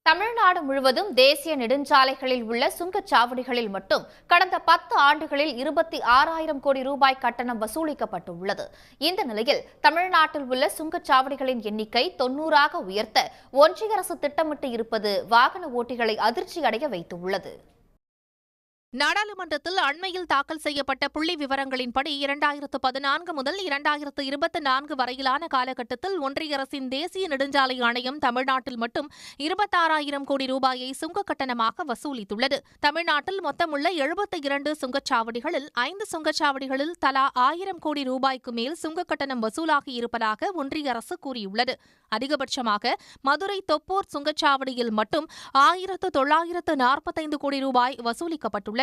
தமிழ்நாடு முழுவதும் தேசிய நெடுஞ்சாலைகளில் உள்ள சுங்கச்சாவடிகளில் மட்டும் கடந்த 10 ஆண்டுகளில் 26,000 கோடி ரூபாய் கட்டணம் வசூலிக்கப்பட்டுள்ளது. இந்த நிலையில் தமிழ்நாட்டில் உள்ள சுங்கச்சாவடிகளின் எண்ணிக்கை 90ஆக உயர்த்த ஒன்றிய அரசு திட்டமிட்டு இருப்பது வாகன ஓட்டிகளை அதிர்ச்சியடைய வைத்துள்ளது. நாடாளுமன்றத்தில் அண்மையில் தாக்கல் செய்யப்பட்ட புள்ளி விவரங்களின்படி 2014 முதல் 2024 வரையிலான காலகட்டத்தில் ஒன்றிய அரசின் தேசிய நெடுஞ்சாலை ஆணையம் தமிழ்நாட்டில் மட்டும் 26,000 கோடி ரூபாயை சுங்க கட்டணமாக வசூலித்துள்ளது. தமிழ்நாட்டில் மொத்தமுள்ள 72 சுங்கச்சாவடிகளில் 5 சுங்கச்சாவடிகளில் தலா 1,000 கோடி ரூபாய்க்கு மேல் சுங்க கட்டணம் வசூலாகி இருப்பதாக ஒன்றிய அரசு கூறியுள்ளது. அதிகபட்சமாக மதுரை தொப்பூர் சுங்கச்சாவடியில் மட்டும் 1,945 கோடி ரூபாய் வசூலிக்கப்பட்டுள்ளது.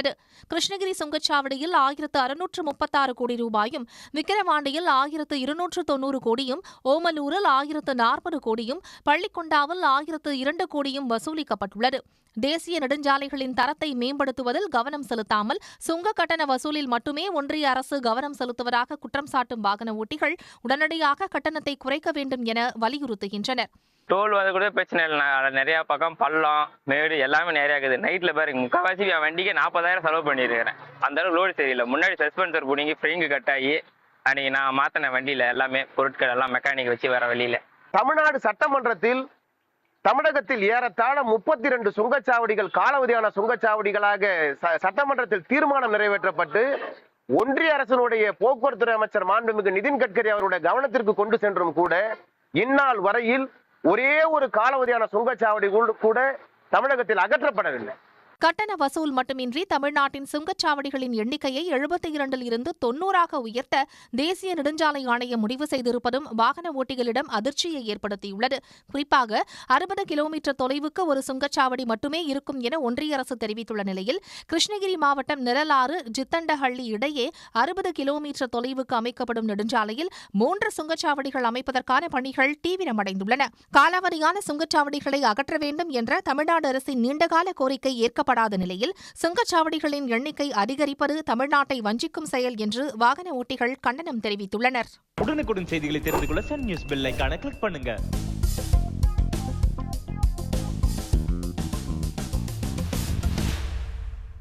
கிருஷ்ணகிரி சுங்கச்சாவடியில் 1,636 கோடி ரூபாயும், விக்கிரவாண்டியில் 1,290 கோடியும், ஓமலூரில் 1,040 கோடியும், பள்ளிக்கொண்டாவில் 1,002 கோடியும் வசூலிக்கப்பட்டுள்ளது. தேசிய நெடுஞ்சாலைகளின் தரத்தை மேம்படுத்துவதில் கவனம் செலுத்தாமல் சுங்க கட்டண வசூலில் மட்டுமே ஒன்றிய அரசு கவனம் செலுத்துவதாக குற்றம் சாட்டும் வாகன ஓட்டிகள் உடனடியாக கட்டணத்தை குறைக்க வேண்டும் என வலியுறுத்துகின்றனர். டோல் வந்து கூட பிரச்சனை இல்லைண்ணா. நிறையா பக்கம் பள்ளம் மேடு எல்லாமே நிறையா இருக்குது. நைட்டில் பாருங்க, முக்கால்வாசி என் வண்டிக்கு 40,000 செலவு பண்ணியிருக்கிறேன். அந்த அளவுக்கு லோடு சரியில்லை. முன்னாடி சஸ்பென்சர் பிடிங்கி ஃப்ரீங்கு கட்டாகி அன்றைக்கி நான் மாற்றின வண்டியில் எல்லாமே பொருட்கள் எல்லாம் மெக்கானிக் வச்சு வர வழியில். தமிழ்நாடு சட்டமன்றத்தில் தமிழகத்தில் ஏறத்தாழ 32 சுங்கச்சாவடிகள் காலாவதியான சுங்கச்சாவடிகளாக சட்டமன்றத்தில் தீர்மானம் நிறைவேற்றப்பட்டு ஒன்றிய அரசினுடைய போக்குவரத்து அமைச்சர் மாண்புமிகு நிதின் கட்கரி அவருடைய கவனத்திற்கு கொண்டு சென்றும் கூட இந்நாள் வரையில் ஒரே ஒரு காலாவதியான சுங்கச்சாவடி கூட தமிழகத்தில் அகற்றப்படவில்லை. கட்டண வசூல் மட்டுமின்றி தமிழ்நாட்டின் சுங்கச்சாவடிகளின் எண்ணிக்கையை 72 இருந்து 90ஆக உயர்த்த தேசிய நெடுஞ்சாலை ஆணையம் முடிவு செய்திருப்பதும் வாகன ஓட்டிகளிடம் அதிர்ச்சியை ஏற்படுத்தியுள்ளது. குறிப்பாக 60 கிலோமீட்டர் தொலைவுக்கு ஒரு சுங்கச்சாவடி மட்டுமே இருக்கும் என ஒன்றிய அரசு தெரிவித்துள்ள நிலையில் கிருஷ்ணகிரி மாவட்டம் நிரலாறு ஜித்தண்டஹள்ளி இடையே 60 கிலோமீட்டர் தொலைவுக்கு அமைக்கப்படும் நெடுஞ்சாலையில் 3 சுங்கச்சாவடிகள் அமைப்பதற்கான பணிகள் தீவிரமடைந்துள்ளன. காலாவதியான சுங்கச்சாவடிகளை அகற்ற வேண்டும் என்ற தமிழ்நாடு அரசின் நீண்டகால கோரிக்கை ஏற்கப்படாத நிலையில் சுங்கச்சாவடிகளின் எண்ணிக்கை அதிகரிப்பது தமிழ்நாட்டை வஞ்சிக்கும் செயல் என்று வாகன ஓட்டிகள் கண்டனம் தெரிவித்துள்ளனர். உடனுக்குடன் செய்திகளை தெரிந்து கொள்ள சன் நியூஸ் பெல் ஐகானை கிளிக் பண்ணுங்க.